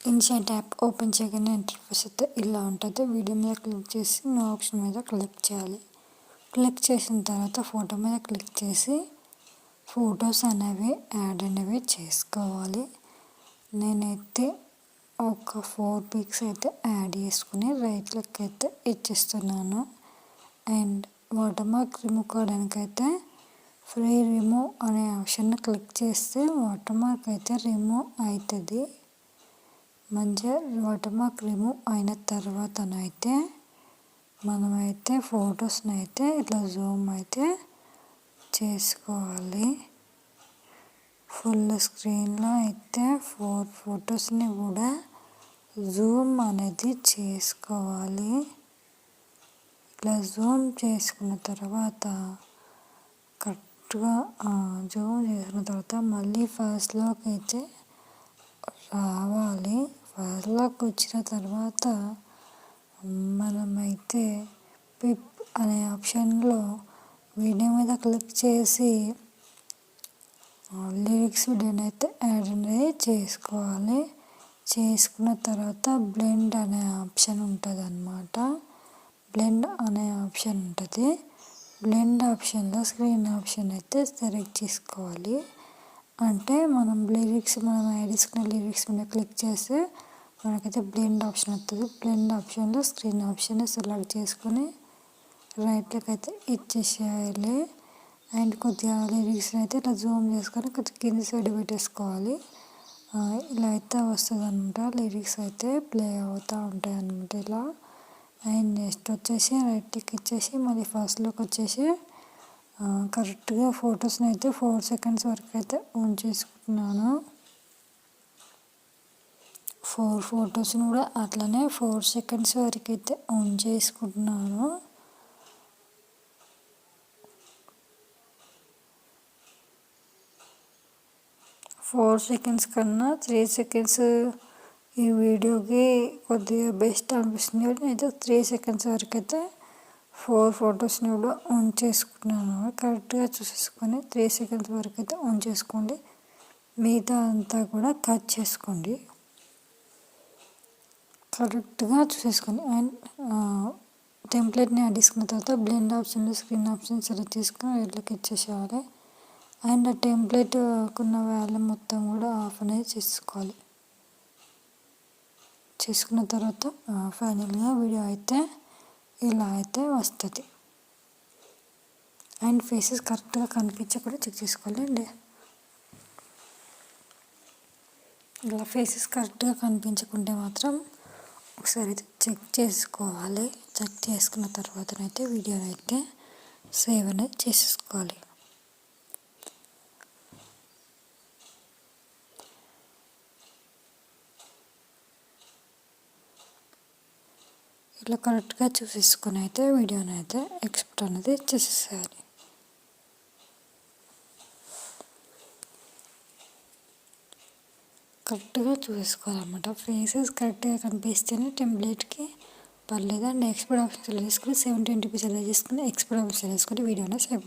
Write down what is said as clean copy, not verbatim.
INSAT app open చేయగానే interface అయితే ఇలా ఉంటుంది. వీడియో మీద క్లిక్ చేసి నో ఆప్షన్ మీద క్లిక్ చేయాలి. క్లిక్ చేసిన తర్వాత ఫోటో మీద క్లిక్ చేసి ఫొటోస్ అనేవి యాడ్ అనేవి చేసుకోవాలి. నేనైతే ఒక 4 పిక్స్ అయితే యాడ్ చేసుకుని రైట్ క్లిక్ అయితే ఇచ్చేస్తున్నాను. అండ్ వాటర్ మార్క్ రిమూవ్ కావడానికి అయితే ఫ్రీ రిమూవ్ అనే ఆప్షన్ క్లిక్ చేస్తే వాటర్ మార్క్ అయితే రిమూవ్ అవుతుంది. మంచిగా వాటర్ మార్క్ రిమూవ్ అయిన తర్వాతనైతే మనమైతే ఫొటోస్ని అయితే ఇట్లా జూమ్ అయితే చేసుకోవాలి. ఫుల్ స్క్రీన్లో అయితే 4 ఫొటోస్ని కూడా జూమ్ అనేది చేసుకోవాలి. ఇట్లా జూమ్ చేసుకున్న తర్వాత కరెక్ట్గా జూమ్ చేసుకున్న తర్వాత మళ్ళీ ఫస్ట్లోకి అయితే రావాలి. ఫస్ట్లోకి వచ్చిన తర్వాత మనమైతే పిప్ అనే ఆప్షన్లో వీడియో మీద క్లిక్ చేసి లిరిక్స్ వీడియోని అయితే యాడ్ అనేది చేసుకోవాలి. చేసుకున్న తర్వాత బ్లెండ్ అనే ఆప్షన్ ఉంటుంది అన్నమాట. బ్లెండ్ అనే ఆప్షన్ ఉంటుంది. బ్లెండ్ ఆప్షన్లో స్క్రీన్ ఆప్షన్ అయితే సెలెక్ట్ చేసుకోవాలి. అంటే మనం యాడ్ చేసుకున్న లిరిక్స్ మీద క్లిక్ చేస్తే మనకైతే బ్లెండ్ ఆప్షన్ వస్తుంది. బ్లెండ్ ఆప్షన్లో స్క్రీన్ ఆప్షన్ సెలెక్ట్ చేసుకొని రైట్లోకి అయితే ఇచ్చేసేయాలి. అండ్ కొద్దిగా లిరిక్స్ని అయితే ఇట్లా జూమ్ చేసుకొని కొద్దిగా కింద సైడ్ పెట్టేసుకోవాలి. ఇలా అయితే వస్తుంది అనమాట. లిరిక్స్ అయితే ప్లే అవుతూ ఉంటాయి అన్నమాట ఇలా. అండ్ నెక్స్ట్ వచ్చేసి రైట్ క్లిక్ ఇచ్చేసి మళ్ళీ ఫస్ట్లోకి వచ్చేసి కరెక్ట్గా ఫొటోస్ని అయితే 4 సెకండ్స్ వరకు అయితే ఆన్ చేసుకుంటున్నాను. 4 ఫొటోస్ని కూడా అట్లనే 4 సెకండ్స్ వరకు అయితే ఆన్ చేసుకుంటున్నాను. ఫోర్ సెకండ్స్ కన్నా 3 సెకండ్స్ ఈ వీడియోకి కొద్దిగా బెస్ట్ అనిపిస్తుంది కాబట్టి నేనైతే 3 సెకండ్స్ వరకు అయితే 4 ఫొటోస్ని కూడా ఆన్ చేసుకున్నాను. కరెక్ట్గా చూసేసుకొని 3 సెకండ్స్ వరకు అయితే ఆన్ చేసుకోండి. మిగతా అంతా కూడా కట్ చేసుకోండి. కరెక్ట్గా చూసేసుకోండి. అండ్ టెంప్లెట్ని యాడ్ చేసుకున్న తర్వాత బ్లెండ్ ఆప్షన్లో స్క్రీన్ ఆప్షన్ సెలెక్ట్ చేసుకొని రైట్లోకి ఇచ్చేసేయాలి. అండ్ ఆ టెంప్లెట్ ఉన్న వాల్యూ మొత్తం కూడా ఆఫ్ అనేది చేసుకోవాలి. చేసుకున్న తర్వాత ఫైనల్గా వీడియో అయితే ఇలా అయితే వస్తుంది. అండ్ ఫేసెస్ కరెక్ట్గా కనిపించకుండా చెక్ చేసుకోవాలి అండి. ఇలా ఫేసెస్ కరెక్ట్గా కనిపించకుంటే మాత్రం ఒకసారి అయితే చెక్ చేసుకోవాలి. చెక్ చేసుకున్న తర్వాతనైతే వీడియోని అయితే సేవ్ అనేది చేసేసుకోవాలి. ఇట్లా కరెక్ట్గా చూసేసుకొని అయితే వీడియోని అయితే ఎక్స్పోర్ట్ అనేది చేసేసేయాలి. కరెక్ట్గా చూసుకోవాలన్నమాట. ఫేసెస్ కరెక్ట్గా కనిపిస్తేనే టెంప్లెట్కి పర్లేదు. అండ్ ఎక్స్పోర్ట్ ఆప్షన్ సెలెక్ట్ చేసుకుని 720p సెలెక్ట్ చేసుకుని ఎక్స్పోర్ట్ ఆప్షన్ సెలెక్ట్ చేసుకుని వీడియోని సేవ్